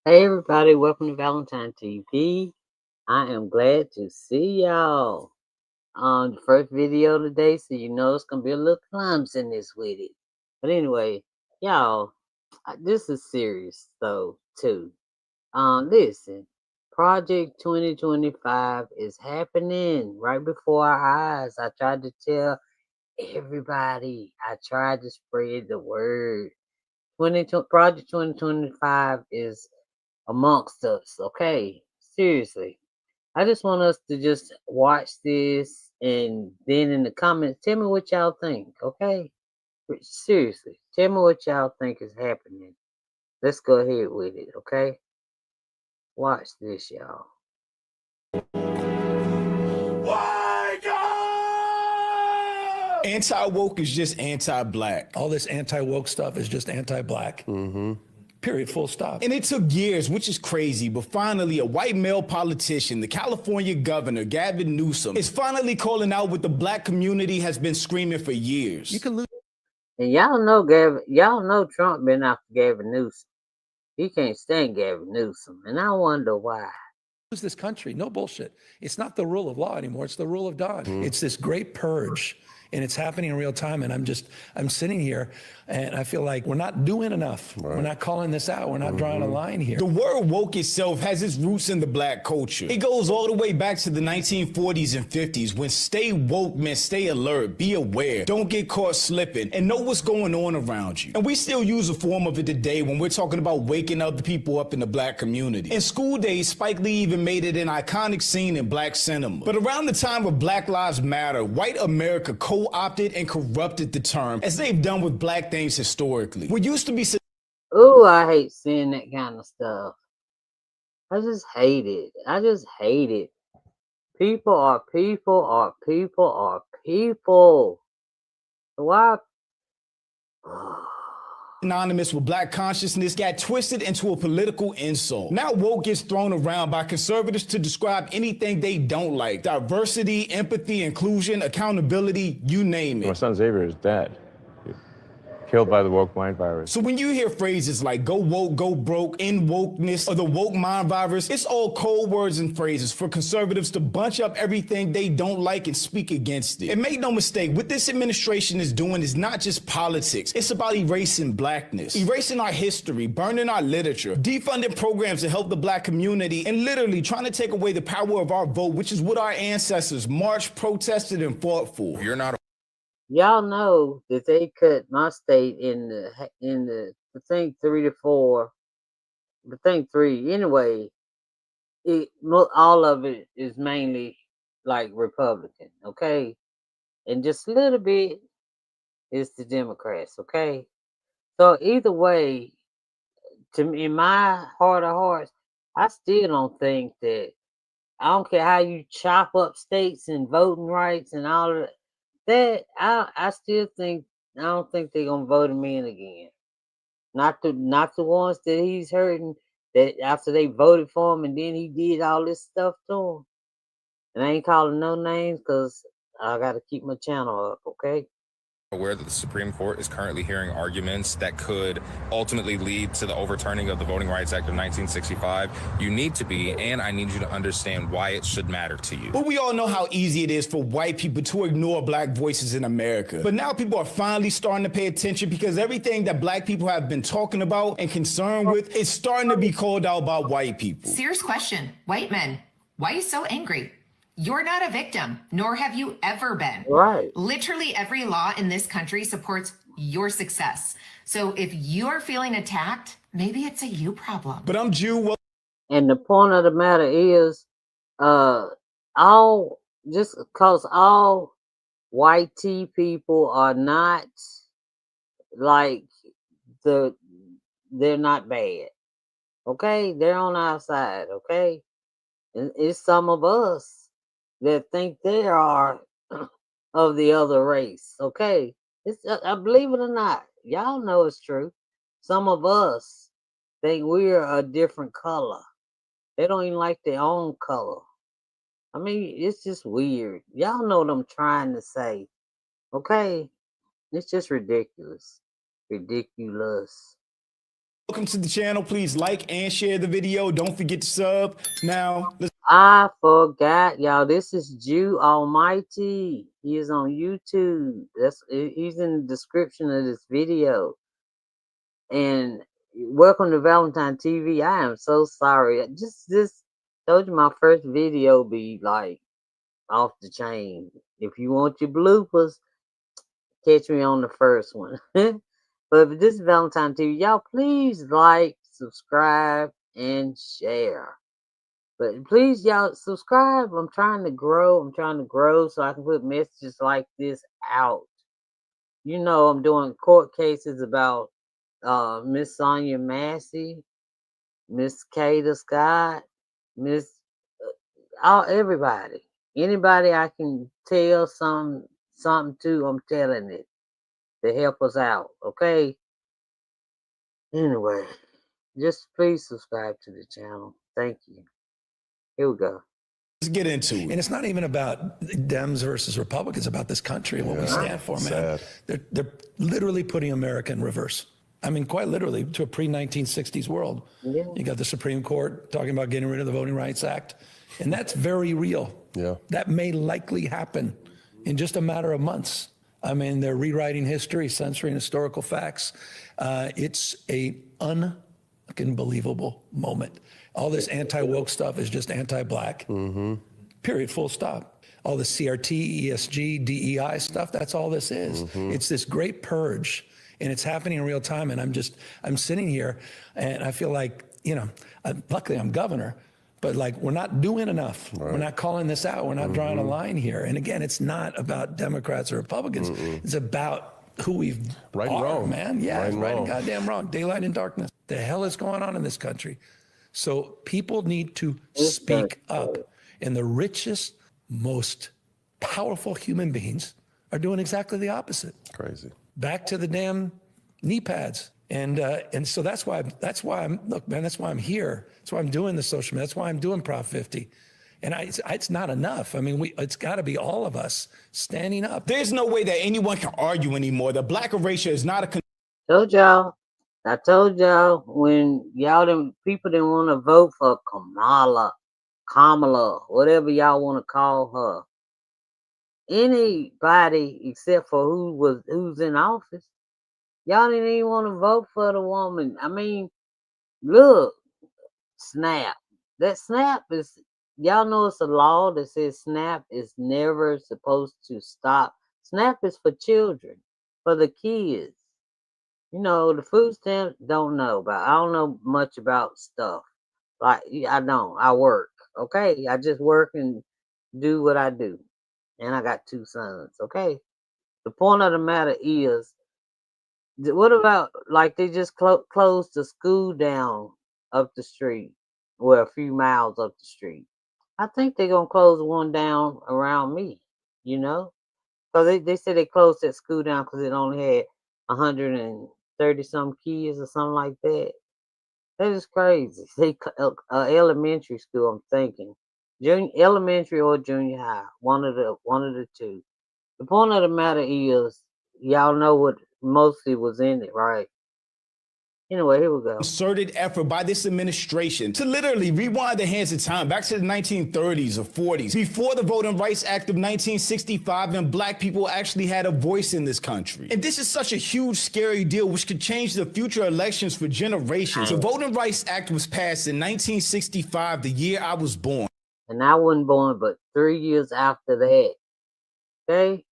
Hey everybody, welcome to Valentine TV. I am glad to see y'all on the first video today, so you know it's gonna be a little clumsiness with it. But anyway, y'all, this is serious though too. Listen, Project 2025 is happening right before our eyes. I tried to tell everybody. I tried to spread the word. Project 2025 is amongst us, okay? Seriously. I just want us to just watch this and then in the comments, tell me what y'all think, okay? Seriously, tell me what y'all think is happening. Let's go ahead with it, okay? Watch this, y'all. Anti-woke is just anti-black. All this anti-woke stuff is just anti-black. Period, full stop. And it took years, which is crazy, but finally a white male politician, the California governor, Gavin Newsom, is finally calling out what the black community has been screaming for years. You can lose And y'all know Trump been after Gavin Newsom. He can't stand Gavin Newsom, and I wonder why. this country. No bullshit. It's not the rule of law anymore. It's the rule of God. It's this great purge, and it's happening in real time. And I'm sitting here, and I feel like we're not doing enough. We're not calling this out. We're not drawing a line here. The word woke itself has its roots in the black culture. It goes all the way back to the 1940s and 50s when stay woke meant stay alert, be aware, don't get caught slipping, and know what's going on around you. And we still use a form of it today when we're talking about waking other people up in the black community. In School Days, Spike Lee even made it an iconic scene in black cinema. But around the time of Black Lives Matter, white America co-opted and corrupted the term, as they've done with black things historically. What used to be Ooh, I hate seeing that kind of stuff. I just hate it. I just hate it. People are people are people are people. Why? synonymous with black consciousness got twisted into a political insult. Now woke gets thrown around by conservatives to describe anything they don't like. Diversity, empathy, inclusion, accountability, you name it. My son Xavier is dead. Killed by the woke mind virus. So when you hear phrases like go woke, go broke, end wokeness, or the woke mind virus, it's all code words and phrases for conservatives to bunch up everything they don't like and speak against it. And make no mistake, what this administration is doing is not just politics. It's about erasing blackness, erasing our history, burning our literature, defunding programs to help the black community, and literally trying to take away the power of our vote, which is what our ancestors marched, protested, and fought for. You're not Y'all know that they cut my state in the I think 3 to 4. I think 3. Anyway, all of it is mainly like Republican, okay, and just a little bit is the Democrats, okay. So either way, to me, in my heart of hearts, I still don't think that. I don't care how you chop up states and voting rights and all of that. I still think I don't think they're gonna vote him in again. Not the ones that he's hurting. That after they voted for him and then he did all this stuff to him. And I ain't calling no names because I got to keep my channel up, okay? aware that the Supreme Court is currently hearing arguments that could ultimately lead to the overturning of the Voting Rights Act of 1965. You need to be, and I need you to understand why it should matter to you. But we all know how easy it is for white people to ignore black voices in America. But now people are finally starting to pay attention because everything that black people have been talking about and concerned with is starting to be called out by white people. Serious question. White men, why are you so angry? You're not a victim, nor have you ever been. Right. Literally every law in this country supports your success. So if you're feeling attacked, maybe it's a you problem. But I'm Jew. And the point of the matter is, all just because all white tea people are not like they're not bad. Okay, they're on our side. Okay, and it's some of us that think they are of the other race. Okay, it's I believe it or not, y'all know it's true. Some of us think we're a different color. They don't even like their own color. I mean, it's just weird. Y'all know what I'm trying to say. Okay, it's just ridiculous, ridiculous. Welcome to the channel. Please like and share the video. Don't forget to sub. Now, let's I forgot, y'all. This is Jew Almighty. He is on YouTube. He's in the description of this video. And welcome to Valentine TV. I am so sorry. Just told you my first video be like off the chain. If you want your bloopers, catch me on the first one. But this is Valentine TV. Y'all please like, subscribe, and share. But please, y'all, subscribe. I'm trying to grow. I'm trying to grow so I can put messages like this out. You know, I'm doing court cases about Miss Sonia Massey, Miss Kata Scott, Miss everybody. Anybody I can tell something to, I'm telling it to help us out. Okay. Anyway, just please subscribe to the channel. Thank you. Here we go. get into it. And it's not even about Dems versus Republicans, it's about this country and what we stand for, man. They're literally putting America in reverse. I mean, quite literally, to a pre-1960s world. Yeah. You got the Supreme Court talking about getting rid of the Voting Rights Act. And that's very real. Yeah. That may likely happen in just a matter of months. I mean, they're rewriting history, censoring historical facts. It's a unbelievable moment. All this anti-woke stuff is just anti-black. Period, full stop. All the CRT, ESG, DEI stuff, that's all this is. It's this great purge, and it's happening in real time. And I'm sitting here, and I feel like, you know, luckily I'm governor, but like we're not doing enough. Right. We're not calling this out. We're not drawing a line here. And again, it's not about Democrats or Republicans. It's about who we've right and wrong, man. Yeah, right and right wrong. and goddamn wrong. Daylight and darkness. The hell is going on in this country? So people need to speak up. And the richest, most powerful human beings are doing exactly the opposite. Crazy. Back to the damn knee pads. And so that's why I'm look, man, that's why I'm here. That's why I'm doing the social media. That's why I'm doing Prop 50. And it's not enough. I mean, it's got to be all of us standing up. There's no way that anyone can argue anymore. The black erasure is not a Told y'all. I told y'all when people didn't want to vote for Kamala, whatever y'all want to call her. Anybody except for who's in office. Y'all didn't even want to vote for the woman. I mean, look, SNAP. That SNAP is, y'all know it's a law that says SNAP is never supposed to stop. SNAP is for children, for the kids. You know, the food stamps, I don't know much about stuff. Like, I don't. I work, okay? I just work and do what I do. And I got 2 sons, okay? The point of the matter is, what about, like, they just closed the school down up the street, well, a few miles up the street. I think they're going to close one down around me, you know? So they said they closed that school down because it only had 130-some kids or something like that. That is crazy. They elementary school, I'm thinking. Elementary or junior high, one of the two. The point of the matter is, y'all know what mostly was in it, right? Anyway, here we go. concerted effort by this administration to literally rewind the hands of time back to the 1930s or 40s, before the Voting Rights Act of 1965, and black people actually had a voice in this country. And this is such a huge, scary deal which could change the future elections for generations. The Voting Rights Act was passed in 1965, the year I was born. And I wasn't born but 3 years after that. Okay?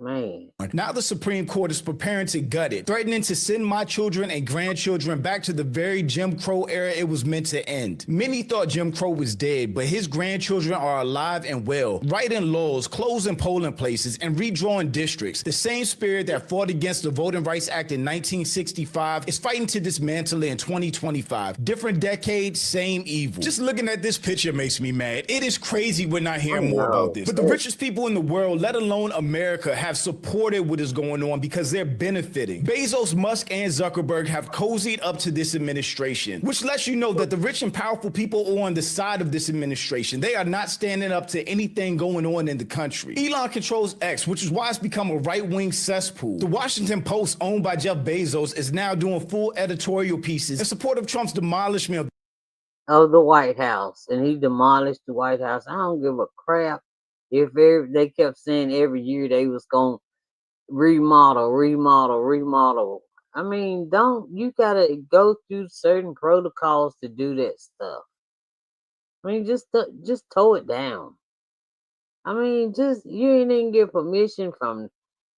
Man. Now the Supreme Court is preparing to gut it, threatening to send my children and grandchildren back to the very Jim Crow era it was meant to end. Many thought Jim Crow was dead, but his grandchildren are alive and well, writing laws, closing polling places, and redrawing districts. The same spirit that fought against the Voting Rights Act in 1965 is fighting to dismantle it in 2025. Different decade, same evil. Just looking at this picture makes me mad. It is crazy we're not hearing more about this. But the richest people in the world, let alone America, have have supported what is going on because they're benefiting. Bezos, Musk, and Zuckerberg have cozied up to this administration, which lets you know that the rich and powerful people are on the side of this administration. They are not standing up to anything going on in the country. Elon controls X, which is why it's become a right-wing cesspool. The Washington Post, owned by Jeff Bezos, is now doing full editorial pieces in support of Trump's demolishment of the White House, and he demolished the White House. I don't give a crap if they kept saying every year they was gonna remodel. I mean, you gotta go through certain protocols to do that stuff. I mean, just tow it down. I mean, you ain't even get permission from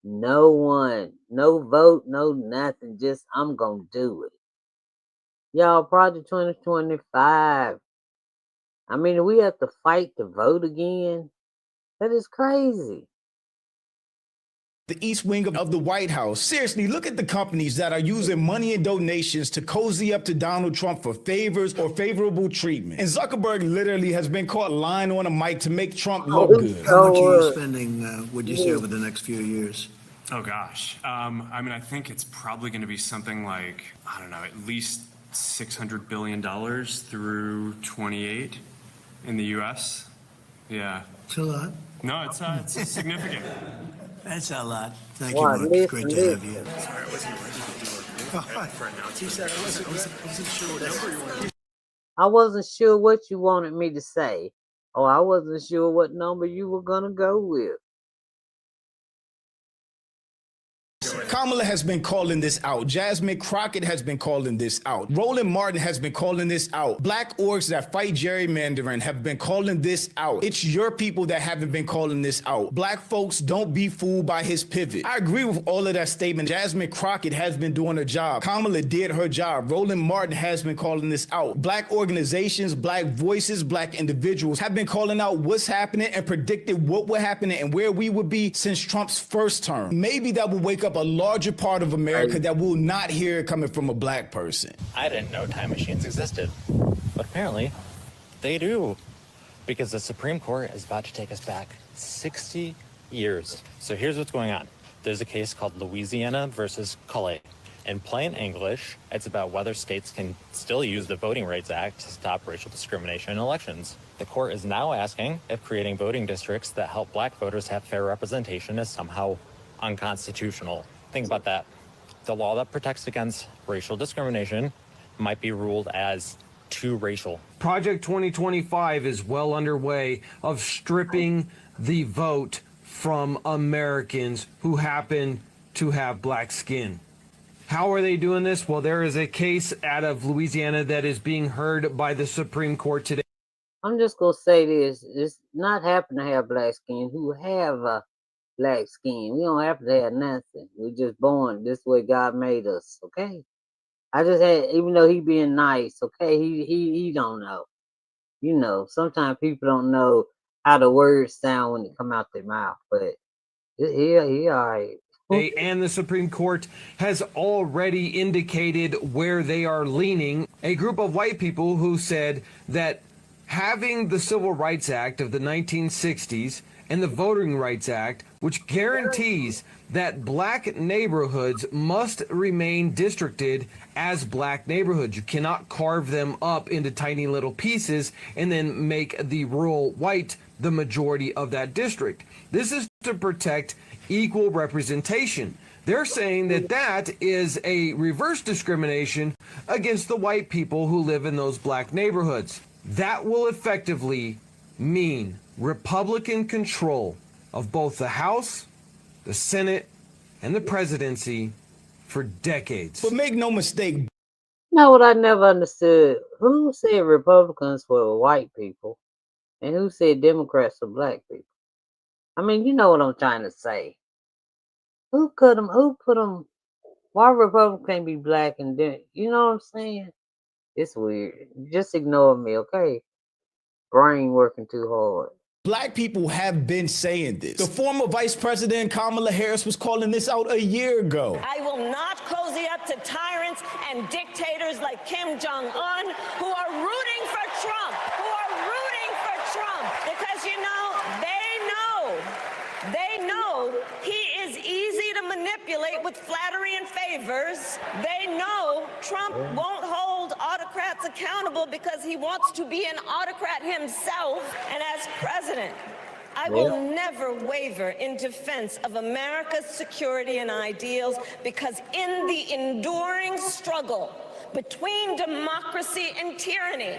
no one, no vote, no nothing. Just I'm gonna do it. Y'all, Project 2025. I mean, we have to fight to vote again. That is crazy. the East Wing of the White House. Seriously, look at the companies that are using money and donations to cozy up to Donald Trump for favors or favorable treatment. And Zuckerberg literally has been caught lying on a mic to make Trump look good. How much are you spending, would you say, over the next few years? Oh, gosh. I mean, I think it's probably going to be something like, I don't know, at least $600 billion through 28 in the U.S. Yeah. It's a lot. No, it's significant. That's a lot. Thank you, Mark. It's great to have you. Sorry, I wasn't ready to do for announcement. He said I wasn't sure what number you wanted. I wasn't sure what you wanted me to say. Or I wasn't sure what number you were going to go with. Kamala has been calling this out. Jasmine Crockett has been calling this out. Roland Martin has been calling this out. Black orgs that fight gerrymandering have been calling this out. It's your people that haven't been calling this out. Black folks, don't be fooled by his pivot. I agree with all of that statement. Jasmine Crockett has been doing her job. Kamala did her job. Roland Martin has been calling this out. Black organizations, black voices, black individuals have been calling out what's happening and predicted what would happen and where we would be since Trump's first term. Maybe that will wake up a larger part of America that will not hear it coming from a black person. I didn't know time machines existed, but apparently they do, because the Supreme Court is about to take us back 60 years. So here's what's going on. There's a case called Louisiana versus Calais. In plain English, it's about whether states can still use the Voting Rights Act to stop racial discrimination in elections. The court is now asking if creating voting districts that help black voters have fair representation is somehow unconstitutional. Think about that. The law that protects against racial discrimination might be ruled as too racial. Project 2025 is well underway of stripping the vote from Americans who happen to have black skin. How are they doing this? Well, there is a case out of Louisiana that is being heard by the Supreme Court today. I'm just going to say this. It's not happen to have black skin who have black skin. We don't have to have nothing. We're just born this way God made us, okay? I just had, even though he being nice, okay, he don't know. You know, sometimes people don't know how the words sound when they come out their mouth, but he all right. And the Supreme Court has already indicated where they are leaning. A group of white people who said that having the Civil Rights Act of the 1960s and the Voting Rights Act, which guarantees that black neighborhoods must remain districted as black neighborhoods. You cannot carve them up into tiny little pieces and then make the rural white the majority of that district. This is to protect equal representation. They're saying that that is a reverse discrimination against the white people who live in those black neighborhoods. That will effectively mean Republican control of both the House, the Senate, and the presidency for decades. But make no mistake. You know what I never understood? Who said Republicans were white people? And who said Democrats were black people? I mean, you know what I'm trying to say. Who put them? Why Republicans can't be black and you know what I'm saying? It's weird. Just ignore me, okay? Brain working too hard. Black people have been saying this. The former Vice President Kamala Harris was calling this out a year ago. I will not cozy up to tyrants and dictators like Kim Jong-un who are rooting for Trump, because, you know, they know They know he is easy to manipulate with flattery and favors. They know Trump won't hold autocrats accountable because he wants to be an autocrat himself. And as president, I will never waver in defense of America's security and ideals, because in the enduring struggle between democracy and tyranny,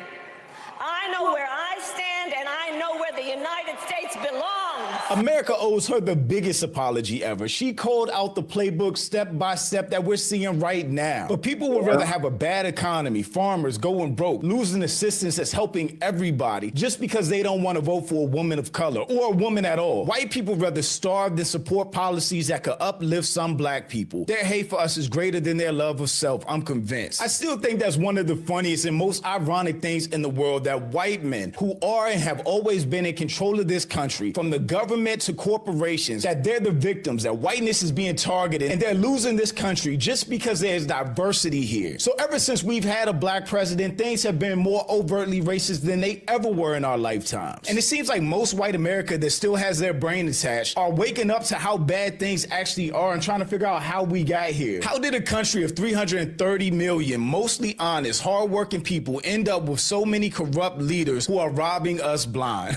I know where I stand, and I know where the United States belongs. America owes her the biggest apology ever. She called out the playbook step by step that we're seeing right now. But people would rather have a bad economy, farmers going broke, losing assistance that's helping everybody, just because they don't want to vote for a woman of color or a woman at all. White people rather starve than support policies that could uplift some black people. Their hate for us is greater than their love of self, I'm convinced. I still think that's one of the funniest and most ironic things in the world, that white men who are and have always been in control of this country, from the government to corporations, that they're the victims, that whiteness is being targeted, and they're losing this country just because there's diversity here. So ever since we've had a black president, things have been more overtly racist than they ever were in our lifetimes. And it seems like most white America that still has their brain attached are waking up to how bad things actually are and trying to figure out how we got here. How did a country of 330 million, mostly honest, hardworking people end up with so many corrupt leaders who are robbing us blind?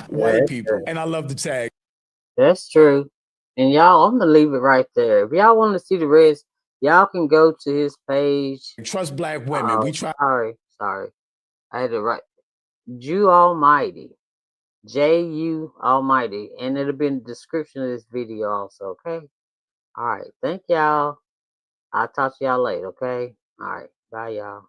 White people. And I love the tag. That's true. And y'all, I'm gonna leave it right there. If y'all want to see the rest, y'all can go to his page. Trust black women. We try. Sorry. I had to write Jew Almighty. J-U Almighty. And it'll be in the description of this video also, okay? All right. Thank y'all. I'll talk to y'all later, okay? All right. Bye, y'all.